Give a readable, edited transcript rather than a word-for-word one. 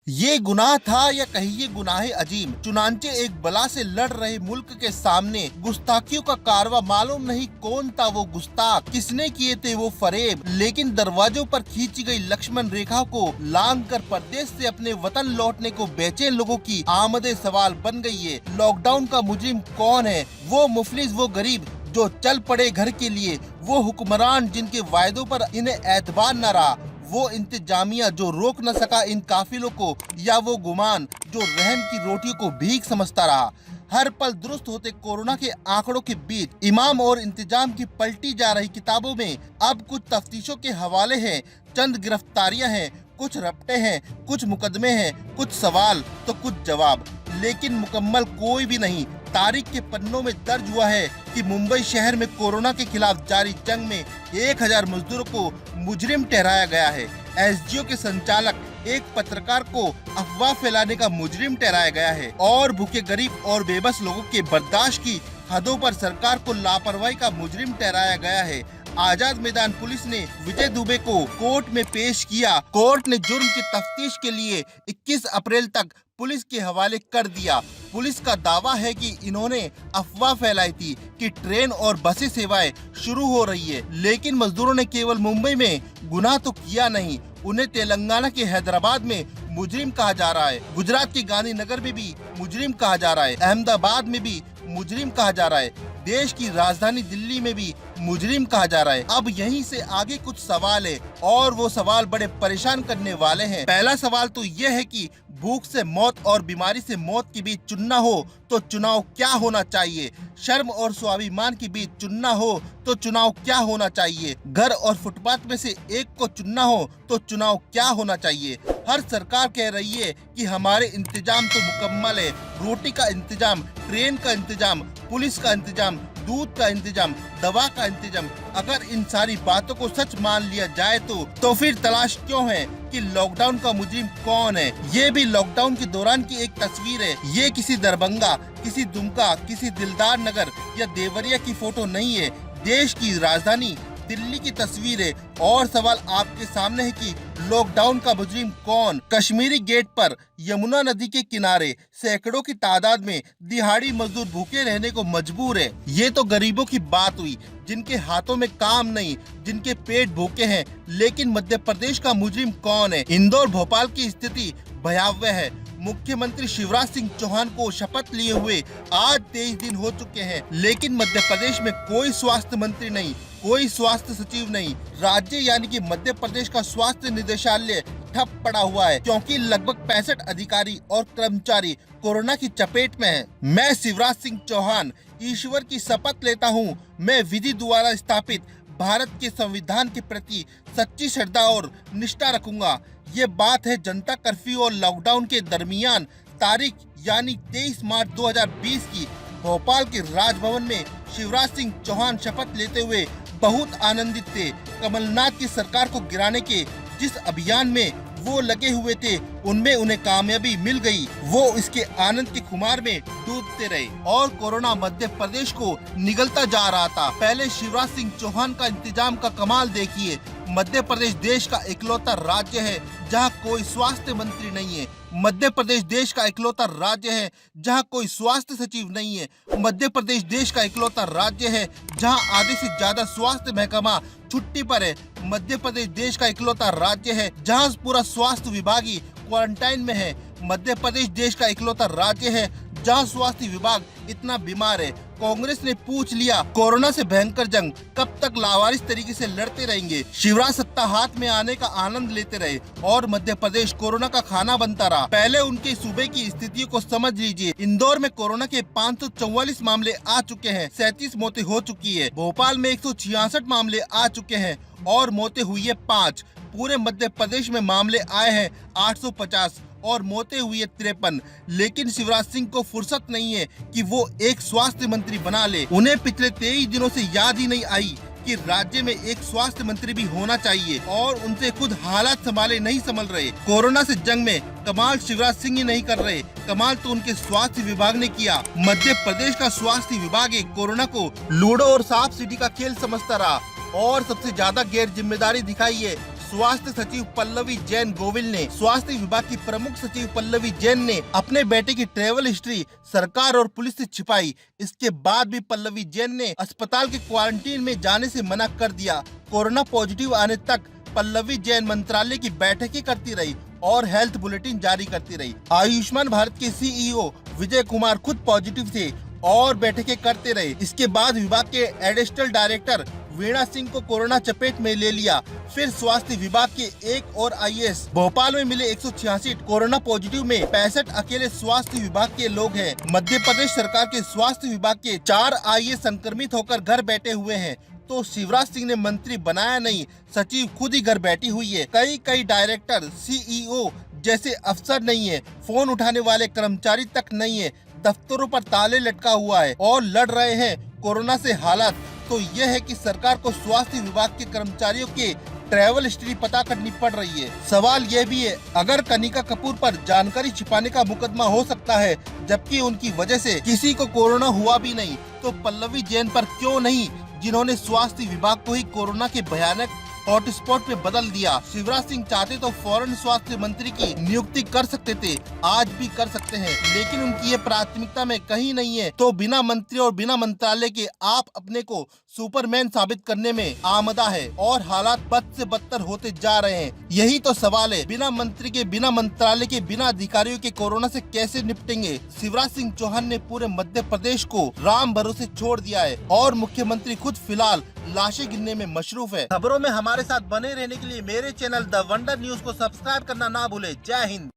ये गुनाह था या कहिए गुनाहे अजीम। चुनांचे एक बला से लड़ रहे मुल्क के सामने गुस्ताखियों का कारवा। मालूम नहीं कौन था वो गुस्ताख, किसने किए थे वो फरेब, लेकिन दरवाजों पर खींची गई लक्ष्मण रेखा को लांघ कर परदेश से अपने वतन लौटने को बेचैन लोगों की आमदे सवाल बन गई है। लॉकडाउन का मुजरिम कौन है? वो मुफलिस, वो गरीब जो चल पड़े घर के लिए, वो हुक्मरान जिनके वायदों पर इन्हें एतबार न रहा, वो इंतजामिया जो रोक न सका इन काफिलों को, या वो गुमान जो रहम की रोटियों को भीख समझता रहा। हर पल दुरुस्त होते कोरोना के आंकड़ों के बीच इमाम और इंतजाम की पलटी जा रही किताबों में अब कुछ तफ्तीशों के हवाले हैं, चंद गिरफ्तारियां हैं, कुछ रपटे हैं, कुछ मुकदमे हैं, कुछ सवाल तो कुछ जवाब, लेकिन मुकम्मल कोई भी नहीं। तारीख के पन्नों में दर्ज हुआ है कि मुंबई शहर में कोरोना के खिलाफ जारी जंग में 1000 मजदूरों को मुजरिम ठहराया गया है। एसडीओ के संचालक एक पत्रकार को अफवाह फैलाने का मुजरिम ठहराया गया है और भूखे गरीब और बेबस लोगों के बर्दाश्त की हदों पर सरकार को लापरवाही का मुजरिम ठहराया गया है। आजाद मैदान पुलिस ने विजय दुबे को कोर्ट में पेश किया। कोर्ट ने जुर्म की तफ्तीश के लिए 21 अप्रैल तक पुलिस के हवाले कर दिया। पुलिस का दावा है कि इन्होंने अफवाह फैलाई थी कि ट्रेन और बसें सेवाएं शुरू हो रही है, लेकिन मजदूरों ने केवल मुंबई में गुनाह तो किया नहीं, उन्हें तेलंगाना के हैदराबाद में मुजरिम कहा जा रहा है, गुजरात के गांधीनगर में भी मुजरिम कहा जा रहा है, अहमदाबाद में भी मुजरिम कहा जा रहा है, देश की राजधानी दिल्ली में भी मुजरिम कहा जा रहा है। अब यहीं से आगे कुछ सवाल है और वो सवाल बड़े परेशान करने वाले हैं। पहला सवाल तो यह है कि भूख से मौत और बीमारी से मौत के बीच चुनना हो तो चुनाव क्या होना चाहिए? शर्म और स्वाभिमान के बीच चुनना हो तो चुनाव क्या होना चाहिए? घर और फुटपाथ में से एक को चुनना हो तो चुनाव क्या होना चाहिए? हर सरकार कह रही है कि हमारे इंतजाम तो मुकम्मल है, रोटी का इंतजाम, ट्रेन का इंतजाम, पुलिस का इंतजाम, दूध का इंतजाम, दवा का इंतजाम। अगर इन सारी बातों को सच मान लिया जाए तो फिर तलाश क्यों है कि लॉकडाउन का मुजरिम कौन है? ये भी लॉकडाउन के दौरान की एक तस्वीर है। ये किसी दरभंगा, किसी दुमका, किसी दिलदार नगर या देवरिया की फोटो नहीं है। देश की राजधानी दिल्ली की तस्वीर है। और सवाल आपके सामने है कि लॉकडाउन का मुजरिम कौन? कश्मीरी गेट पर यमुना नदी के किनारे सैकड़ों की तादाद में दिहाड़ी मजदूर भूखे रहने को मजबूर है। ये तो गरीबों की बात हुई, जिनके हाथों में काम नहीं, जिनके पेट भूखे हैं। लेकिन मध्य प्रदेश का मुजरिम कौन है? इंदौर भोपाल की स्थिति भयावह है। मुख्यमंत्री शिवराज सिंह चौहान को शपथ लिए हुए आज 23 दिन हो चुके हैं, लेकिन मध्य प्रदेश में कोई स्वास्थ्य मंत्री नहीं, कोई स्वास्थ्य सचिव नहीं। राज्य यानी कि मध्य प्रदेश का स्वास्थ्य निदेशालय ठप पड़ा हुआ है, क्योंकि लगभग 65 अधिकारी और कर्मचारी कोरोना की चपेट में हैं। मैं शिवराज सिंह चौहान ईश्वर की शपथ लेता हूँ, मैं विधि द्वारा स्थापित भारत के संविधान के प्रति सच्ची श्रद्धा और निष्ठा रखूंगा। ये बात है जनता कर्फ्यू और लॉकडाउन के दरमियान तारीख यानी 23 मार्च 2020 की। भोपाल के राजभवन में शिवराज सिंह चौहान शपथ लेते हुए बहुत आनंदित थे। कमलनाथ की सरकार को गिराने के जिस अभियान में वो लगे हुए थे, उनमें उन्हें कामयाबी मिल गई। वो इसके आनंद के खुमार में डूबते रहे और कोरोना मध्य प्रदेश को निगलता जा रहा था। पहले शिवराज सिंह चौहान का इंतजाम का कमाल देखिए। मध्य प्रदेश देश का इकलौता राज्य है जहां कोई स्वास्थ्य मंत्री नहीं है। मध्य प्रदेश देश का इकलौता राज्य है जहां कोई स्वास्थ्य सचिव नहीं है। मध्य प्रदेश देश का इकलौता राज्य है जहां आधे से ज्यादा स्वास्थ्य महकमा छुट्टी पर है। मध्य प्रदेश देश का इकलौता राज्य है जहां पूरा स्वास्थ्य विभाग ही क्वारंटाइन में है। मध्य प्रदेश देश का इकलौता राज्य है जहां स्वास्थ्य विभाग इतना बीमार है। कांग्रेस ने पूछ लिया, कोरोना से भयंकर जंग कब तक लावारिस तरीके से लड़ते रहेंगे? शिवराज सत्ता हाथ में आने का आनंद लेते रहे और मध्य प्रदेश कोरोना का खाना बनता रहा। पहले उनके सूबे की स्थितियों को समझ लीजिए। इंदौर में कोरोना के 544 मामले आ चुके हैं, 37 मौतें हो चुकी है। भोपाल में 166 मामले आ चुके हैं और मौतें हुई है 5। पूरे मध्य प्रदेश में मामले आए हैं 850 और मौतें हुई है 53। लेकिन शिवराज सिंह को फुर्सत नहीं है कि वो एक स्वास्थ्य मंत्री बना ले। उन्हें पिछले 23 दिनों से याद ही नहीं आई कि राज्य में एक स्वास्थ्य मंत्री भी होना चाहिए और उनसे खुद हालात संभाले नहीं संभल रहे। कोरोना से जंग में कमाल शिवराज सिंह ही नहीं कर रहे, कमाल तो उनके स्वास्थ्य विभाग ने किया। मध्य प्रदेश का स्वास्थ्य विभाग कोरोना को लूडो और सांप सीढ़ी का खेल समझता रहा और सबसे ज्यादा गैर जिम्मेदारी दिखाई है स्वास्थ्य सचिव पल्लवी जैन गोविल ने स्वास्थ्य विभाग की प्रमुख सचिव पल्लवी जैन ने अपने बेटे की ट्रैवल हिस्ट्री सरकार और पुलिस से छिपाई। इसके बाद भी पल्लवी जैन ने अस्पताल के क्वारंटीन में जाने से मना कर दिया। कोरोना पॉजिटिव आने तक पल्लवी जैन मंत्रालय की बैठकें करती रही और हेल्थ बुलेटिन जारी करती रही। आयुष्मान भारत के सीईओ विजय कुमार खुद पॉजिटिव थे और बैठकें करते रहे। इसके बाद विभाग के एडिशनल डायरेक्टर वीणा सिंह को कोरोना चपेट में ले लिया। फिर स्वास्थ्य विभाग के एक और आईएएस। भोपाल में मिले 186 कोरोना पॉजिटिव में 65 अकेले स्वास्थ्य विभाग के लोग हैं। मध्य प्रदेश सरकार के स्वास्थ्य विभाग के 4 आईएएस संक्रमित होकर घर बैठे हुए हैं। तो शिवराज सिंह ने मंत्री बनाया नहीं, सचिव खुद ही घर बैठी हुई है। कई डायरेक्टर सीईओ जैसे अफसर नहीं है, फोन उठाने वाले कर्मचारी तक नहीं है, दफ्तरों पर ताले लटका हुआ है और लड़ रहे हैं कोरोना से। हालात तो यह है कि सरकार को स्वास्थ्य विभाग के कर्मचारियों के ट्रैवल हिस्ट्री पता करनी पड़ रही है। सवाल यह भी है, अगर कनिका कपूर पर जानकारी छिपाने का मुकदमा हो सकता है जबकि उनकी वजह से किसी को कोरोना हुआ भी नहीं, तो पल्लवी जैन पर क्यों नहीं, जिन्होंने स्वास्थ्य विभाग को ही कोरोना के भयानक हॉटस्पॉट पे बदल दिया। शिवराज सिंह चाहते तो फौरन स्वास्थ्य मंत्री की नियुक्ति कर सकते थे, आज भी कर सकते हैं, लेकिन उनकी ये प्राथमिकता में कहीं नहीं है। तो बिना मंत्री और बिना मंत्रालय के आप अपने को सुपरमैन साबित करने में आमदा है और हालात बद से बदतर होते जा रहे हैं। यही तो सवाल है, बिना मंत्री के, बिना मंत्रालय के, बिना अधिकारियों के कोरोना से कैसे निपटेंगे। शिवराज सिंह चौहान ने पूरे मध्य प्रदेश को राम भरोसे छोड़ दिया है और मुख्यमंत्री खुद फिलहाल लाशें गिनने में मशरूफ है। खबरों में हमारे साथ बने रहने के लिए मेरे चैनल द वंडर न्यूज को सब्सक्राइब करना ना भूले। जय हिंद।